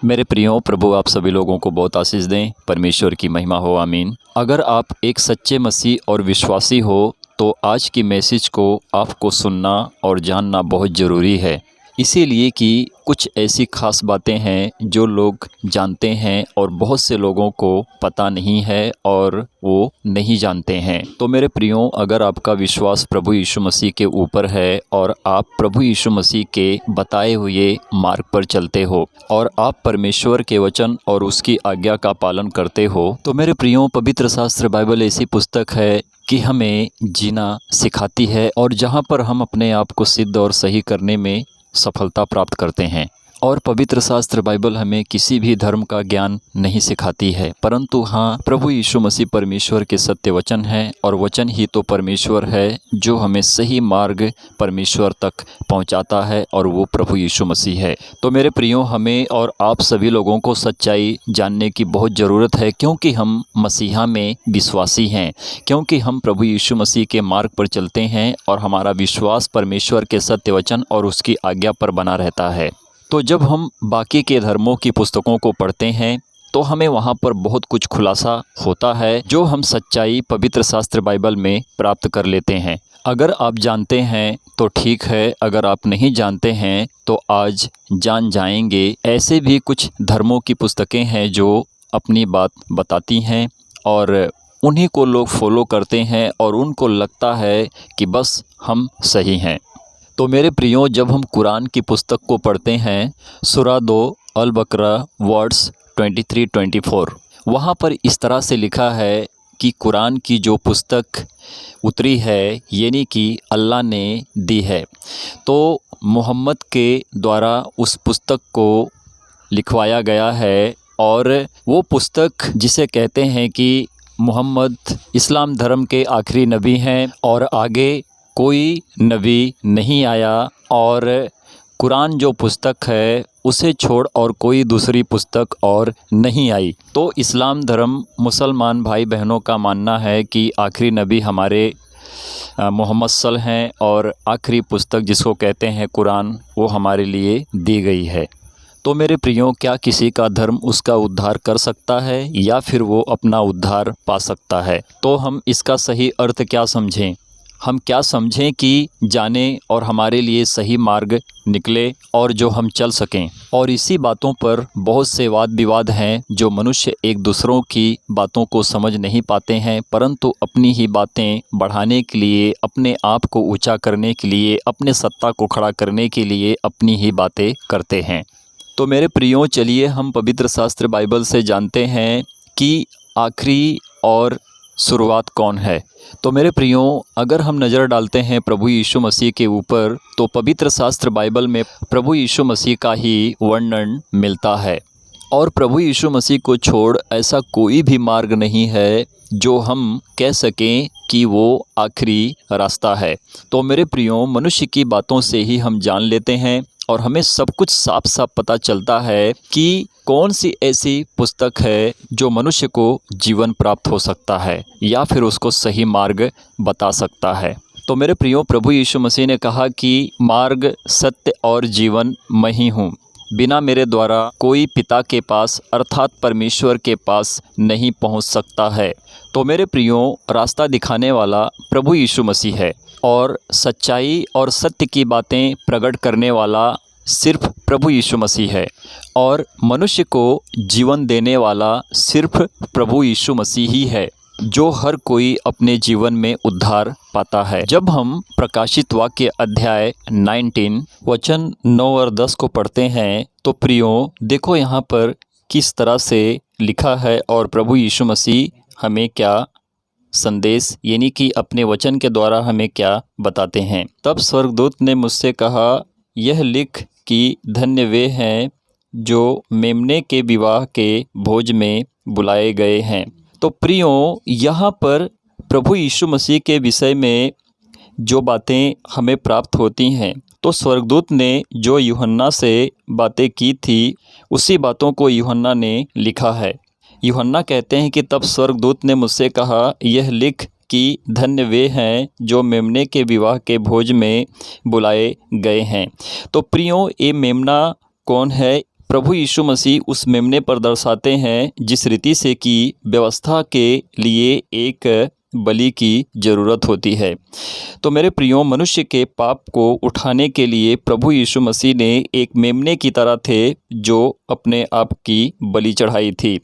मेरे प्रियो, प्रभु आप सभी लोगों को बहुत आशीष दें। परमेश्वर की महिमा हो, आमीन। अगर आप एक सच्चे मसीह और विश्वासी हो तो आज की मैसेज को आपको सुनना और जानना बहुत ज़रूरी है। इसीलिए कि कुछ ऐसी ख़ास बातें हैं जो लोग जानते हैं और बहुत से लोगों को पता नहीं है और वो नहीं जानते हैं। तो मेरे प्रियो, अगर आपका विश्वास प्रभु यीशु मसीह के ऊपर है और आप प्रभु यीशु मसीह के बताए हुए मार्ग पर चलते हो और आप परमेश्वर के वचन और उसकी आज्ञा का पालन करते हो, तो मेरे प्रियो, पवित्र शास्त्र बाइबल ऐसी पुस्तक है कि हमें जीना सिखाती है और जहाँ पर हम अपने आप को सिद्ध और सही करने में सफलता प्राप्त करते हैं। और पवित्र शास्त्र बाइबल हमें किसी भी धर्म का ज्ञान नहीं सिखाती है, परंतु हाँ, प्रभु यीशु मसीह परमेश्वर के सत्य वचन है और वचन ही तो परमेश्वर है जो हमें सही मार्ग परमेश्वर तक पहुंचाता है, और वो प्रभु यीशु मसीह है। तो मेरे प्रियो, हमें और आप सभी लोगों को सच्चाई जानने की बहुत ज़रूरत है, क्योंकि हम मसीहा में विश्वासी हैं, क्योंकि हम प्रभु यीशु मसीह के मार्ग पर चलते हैं और हमारा विश्वास परमेश्वर के सत्य वचन और उसकी आज्ञा पर बना रहता है। तो जब हम बाकी के धर्मों की पुस्तकों को पढ़ते हैं तो हमें वहाँ पर बहुत कुछ खुलासा होता है जो हम सच्चाई पवित्र शास्त्र बाइबल में प्राप्त कर लेते हैं। अगर आप जानते हैं तो ठीक है, अगर आप नहीं जानते हैं तो आज जान जाएंगे। ऐसे भी कुछ धर्मों की पुस्तकें हैं जो अपनी बात बताती हैं और उन्हीं को लोग फॉलो करते हैं और उनको लगता है कि बस हम सही हैं। तो मेरे प्रियो, जब हम कुरान की पुस्तक को पढ़ते हैं, सूरा 2 अल बकरा वर्ड्स 23-24, वहाँ पर इस तरह से लिखा है कि कुरान की जो पुस्तक उतरी है, यानी कि अल्लाह ने दी है, तो मोहम्मद के द्वारा उस पुस्तक को लिखवाया गया है। और वो पुस्तक जिसे कहते हैं कि मोहम्मद इस्लाम धर्म के आखिरी नबी हैं और आगे कोई नबी नहीं आया, और कुरान जो पुस्तक है उसे छोड़ और कोई दूसरी पुस्तक और नहीं आई। तो इस्लाम धर्म मुसलमान भाई बहनों का मानना है कि आखिरी नबी हमारे मोहम्मद सल्लल्लाहु अलैहि वसल्लम हैं और आखिरी पुस्तक जिसको कहते हैं कुरान, वो हमारे लिए दी गई है। तो मेरे प्रियो, क्या किसी का धर्म उसका उद्धार कर सकता है या फिर वो अपना उद्धार पा सकता है? तो हम इसका सही अर्थ क्या समझें, हम क्या समझें कि जाने और हमारे लिए सही मार्ग निकले और जो हम चल सकें। और इसी बातों पर बहुत से वाद विवाद हैं जो मनुष्य एक दूसरों की बातों को समझ नहीं पाते हैं, परंतु अपनी ही बातें बढ़ाने के लिए, अपने आप को ऊंचा करने के लिए, अपने सत्ता को खड़ा करने के लिए अपनी ही बातें करते हैं। तो मेरे प्रियो, चलिए हम पवित्र शास्त्र बाइबल से जानते हैं कि आखिरी और शुरुआत कौन है। तो मेरे प्रियो, अगर हम नज़र डालते हैं प्रभु यीशु मसीह के ऊपर, तो पवित्र शास्त्र बाइबल में प्रभु यीशु मसीह का ही वर्णन मिलता है। और प्रभु यीशु मसीह को छोड़ ऐसा कोई भी मार्ग नहीं है जो हम कह सकें कि वो आखिरी रास्ता है। तो मेरे प्रियो, मनुष्य की बातों से ही हम जान लेते हैं और हमें सब कुछ साफ साफ पता चलता है कि कौन सी ऐसी पुस्तक है जो मनुष्य को जीवन प्राप्त हो सकता है या फिर उसको सही मार्ग बता सकता है। तो मेरे प्रियो, प्रभु यीशु मसीह ने कहा कि मार्ग, सत्य और जीवन मैं ही हूँ, बिना मेरे द्वारा कोई पिता के पास अर्थात परमेश्वर के पास नहीं पहुँच सकता है। तो मेरे प्रियो, रास्ता दिखाने वाला प्रभु यीशु मसीह है और सच्चाई और सत्य की बातें प्रकट करने वाला सिर्फ प्रभु यीशु मसीह है, और मनुष्य को जीवन देने वाला सिर्फ प्रभु यीशु मसीह ही है, जो हर कोई अपने जीवन में उद्धार पाता है। जब हम प्रकाशित वाक्य अध्याय 19 वचन 9 और 10 को पढ़ते हैं, तो प्रियो देखो यहाँ पर किस तरह से लिखा है और प्रभु यीशु मसीह हमें क्या संदेश यानी कि अपने वचन के द्वारा हमें क्या बताते हैं। तब स्वर्गदूत ने मुझसे कहा, यह लिख कि धन्य वे हैं जो मेमने के विवाह के भोज में बुलाए गए हैं। तो प्रियो, यहाँ पर प्रभु यीशु मसीह के विषय में जो बातें हमें प्राप्त होती हैं, तो स्वर्गदूत ने जो यूहन्ना से बातें की थी उसी बातों को यूहन्ना ने लिखा है। यूहन्ना कहते हैं कि तब स्वर्गदूत ने मुझसे कहा, यह लिख कि धन्य वे हैं जो मेमने के विवाह के भोज में बुलाए गए हैं। तो प्रियो, ये मेमना कौन है? प्रभु यीशु मसीह उस मेमने पर दर्शाते हैं जिस रीति से कि व्यवस्था के लिए एक बलि की ज़रूरत होती है। तो मेरे प्रियो, मनुष्य के पाप को उठाने के लिए प्रभु यीशु मसीह ने एक मेमने की तरह थे जो अपने आप की बलि चढ़ाई थी।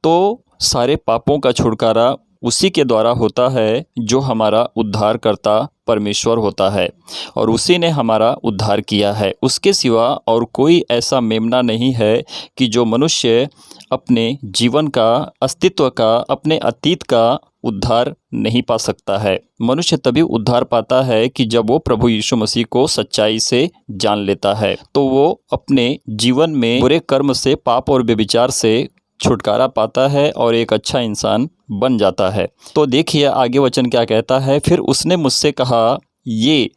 तो सारे पापों का छुटकारा उसी के द्वारा होता है जो हमारा उद्धारकर्ता परमेश्वर होता है, और उसी ने हमारा उद्धार किया है। उसके सिवा और कोई ऐसा मेमना नहीं है कि जो मनुष्य अपने जीवन का, अस्तित्व का, अपने अतीत का उद्धार नहीं पा सकता है। मनुष्य तभी उद्धार पाता है कि जब वो प्रभु यीशु मसीह को सच्चाई से जान लेता है। तो वो अपने जीवन में बुरे कर्म से, पाप और व्यभिचार से छुटकारा पाता है और एक अच्छा इंसान बन जाता है। तो देखिए आगे वचन क्या कहता है। फिर उसने मुझसे कहा, ये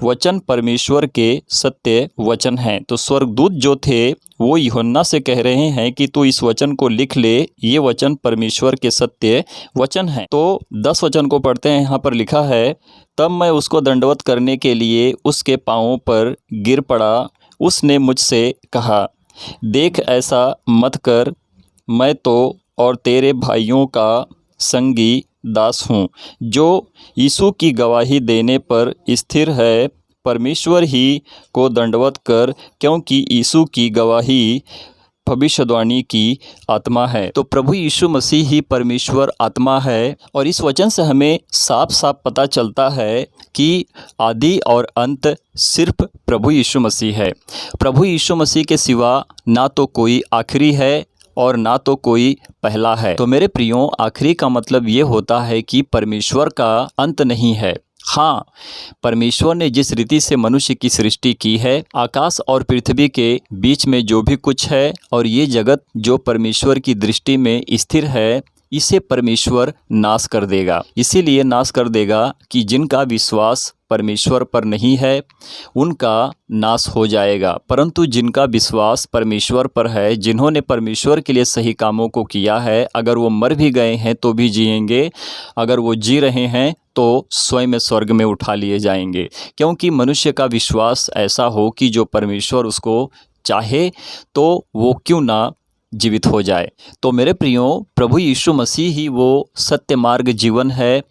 वचन परमेश्वर के सत्य वचन हैं। तो स्वर्गदूत जो थे वो यूहन्ना से कह रहे हैं कि तू इस वचन को लिख ले, ये वचन परमेश्वर के सत्य वचन हैं। तो 10 वचन को पढ़ते हैं। यहाँ पर लिखा है, तब मैं उसको दंडवत करने के लिए उसके पाँवों पर गिर पड़ा। उसने मुझसे कहा, देख ऐसा मत कर, मैं तो और तेरे भाइयों का संगी दास हूँ जो यीशु की गवाही देने पर स्थिर है। परमेश्वर ही को दंडवत कर, क्योंकि यीशु की गवाही भविष्यवाणी की आत्मा है। तो प्रभु यीशु मसीह ही परमेश्वर आत्मा है। और इस वचन से हमें साफ साफ पता चलता है कि आदि और अंत सिर्फ प्रभु यीशु मसीह है। प्रभु यीशु मसीह के सिवा ना तो कोई आखिरी है और ना तो कोई पहला है। तो मेरे प्रियो, आखिरी का मतलब ये होता है कि परमेश्वर का अंत नहीं है। हाँ, परमेश्वर ने जिस रीति से मनुष्य की सृष्टि की है, आकाश और पृथ्वी के बीच में जो भी कुछ है और ये जगत जो परमेश्वर की दृष्टि में स्थिर है, इसे परमेश्वर नाश कर देगा। इसीलिए नाश कर देगा कि जिनका विश्वास परमेश्वर पर नहीं है उनका नाश हो जाएगा, परंतु जिनका विश्वास परमेश्वर पर है, जिन्होंने परमेश्वर के लिए सही कामों को किया है, अगर वो मर भी गए हैं तो भी जिएंगे, अगर वो जी रहे हैं तो स्वयं स्वर्ग में उठा लिए जाएंगे। क्योंकि मनुष्य का विश्वास ऐसा हो कि जो परमेश्वर उसको चाहे तो वो क्यों ना जीवित हो जाए। तो मेरे प्रियो, प्रभु यीशु मसीह ही वो सत्य मार्ग जीवन है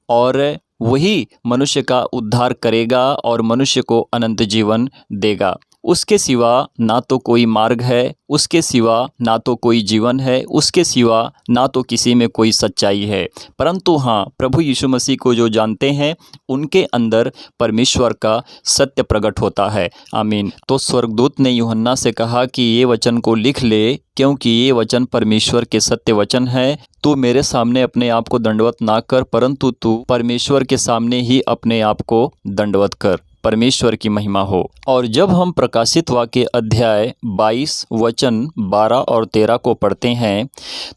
और वही मनुष्य का उद्धार करेगा और मनुष्य को अनंत जीवन देगा। उसके सिवा ना तो कोई मार्ग है, उसके सिवा ना तो कोई जीवन है, उसके सिवा ना तो किसी में कोई सच्चाई है। परंतु हाँ, प्रभु यीशु मसीह को जो जानते हैं उनके अंदर परमेश्वर का सत्य प्रकट होता है। आमीन। तो स्वर्गदूत ने यूहन्ना से कहा कि ये वचन को लिख ले, क्योंकि ये वचन परमेश्वर के सत्य वचन है। तू मेरे सामने अपने आप को दंडवत ना कर, परंतु तू परमेश्वर के सामने ही अपने आप को दंडवत कर। परमेश्वर की महिमा हो। और जब हम प्रकाशित वाक्य अध्याय 22 वचन 12 और 13 को पढ़ते हैं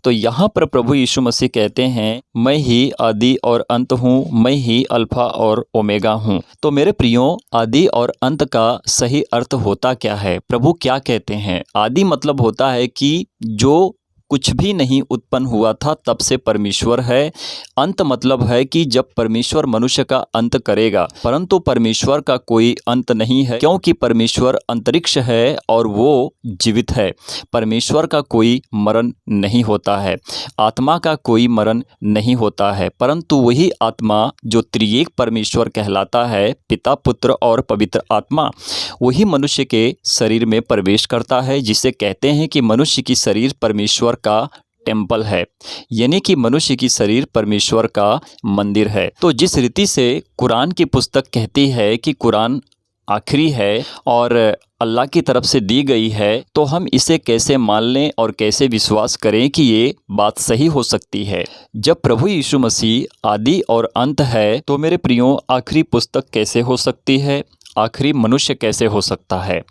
तो यहाँ पर प्रभु यीशु मसीह कहते हैं, मैं ही आदि और अंत हूँ, मैं ही अल्फा और ओमेगा हूँ। तो मेरे प्रियो, आदि और अंत का सही अर्थ होता क्या है? प्रभु क्या कहते हैं? आदि मतलब होता है कि जो कुछ भी नहीं उत्पन्न हुआ था तब से परमेश्वर है। अंत मतलब है कि जब परमेश्वर मनुष्य का अंत करेगा, परंतु परमेश्वर का कोई अंत नहीं है, क्योंकि परमेश्वर अंतरिक्ष है और वो जीवित है। परमेश्वर का कोई मरण नहीं होता है, आत्मा का कोई मरण नहीं होता है, परंतु वही आत्मा जो त्रिएक परमेश्वर कहलाता है, पिता, पुत्र और पवित्र आत्मा, वही मनुष्य के शरीर में प्रवेश करता है, जिसे कहते हैं कि मनुष्य की शरीर परमेश्वर का टेम्पल है, यानी कि मनुष्य की शरीर परमेश्वर का मंदिर है। तो जिस रीति से कुरान की पुस्तक कहती है कि कुरान आखिरी है और अल्लाह की तरफ से दी गई है, तो हम इसे कैसे मान लें और कैसे विश्वास करें कि ये बात सही हो सकती है? जब प्रभु यीशु मसीह आदि और अंत है, तो मेरे प्रियो, आखिरी पुस्तक कैसे हो सकती है? आखिरी मनुष्य कैसे हो सकता है?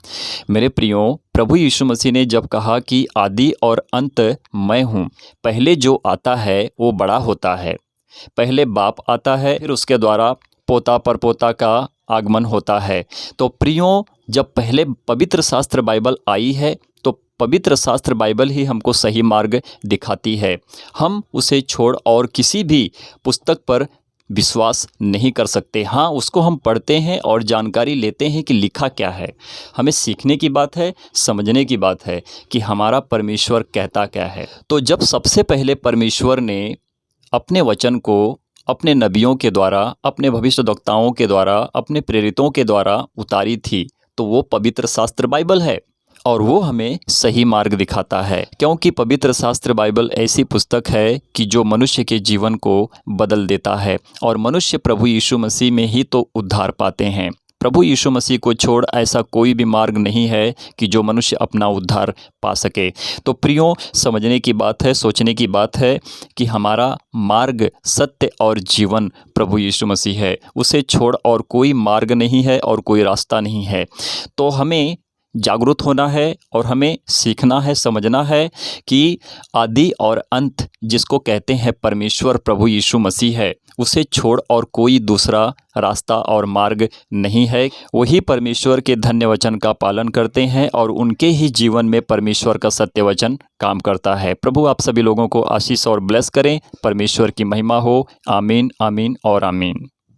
मेरे प्रियो, प्रभु यीशु मसीह ने जब कहा कि आदि और अंत मैं हूँ, पहले जो आता है वो बड़ा होता है। पहले बाप आता है, फिर उसके द्वारा पोता परपोता का आगमन होता है। तो प्रियो, जब पहले पवित्र शास्त्र बाइबल आई है तो पवित्र शास्त्र बाइबल ही हमको सही मार्ग दिखाती है। हम उसे छोड़ और किसी भी पुस्तक पर विश्वास नहीं कर सकते। हाँ, उसको हम पढ़ते हैं और जानकारी लेते हैं कि लिखा क्या है। हमें सीखने की बात है, समझने की बात है कि हमारा परमेश्वर कहता क्या है। तो जब सबसे पहले परमेश्वर ने अपने वचन को अपने नबियों के द्वारा, अपने भविष्यद्वक्ताओं के द्वारा, अपने प्रेरितों के द्वारा उतारी थी, तो वो पवित्र शास्त्र बाइबल है और वो हमें सही मार्ग दिखाता है, क्योंकि पवित्र शास्त्र बाइबल ऐसी पुस्तक है कि जो मनुष्य के जीवन को बदल देता है और मनुष्य प्रभु यीशु मसीह में ही तो उद्धार पाते हैं। प्रभु यीशु मसीह को छोड़ ऐसा कोई भी मार्ग नहीं है कि जो मनुष्य अपना उद्धार पा सके। तो प्रियो, समझने की बात है, सोचने की बात है कि हमारा मार्ग, सत्य और जीवन प्रभु यीशु मसीह है। उसे छोड़ और कोई मार्ग नहीं है और कोई रास्ता नहीं है। तो हमें जागरूक होना है और हमें सीखना है, समझना है कि आदि और अंत जिसको कहते हैं परमेश्वर प्रभु यीशु मसीह है, उसे छोड़ और कोई दूसरा रास्ता और मार्ग नहीं है। वही परमेश्वर के धन्य वचन का पालन करते हैं और उनके ही जीवन में परमेश्वर का सत्य वचन काम करता है। प्रभु आप सभी लोगों को आशीष और ब्लेस करें। परमेश्वर की महिमा हो। आमीन, आमीन और आमीन।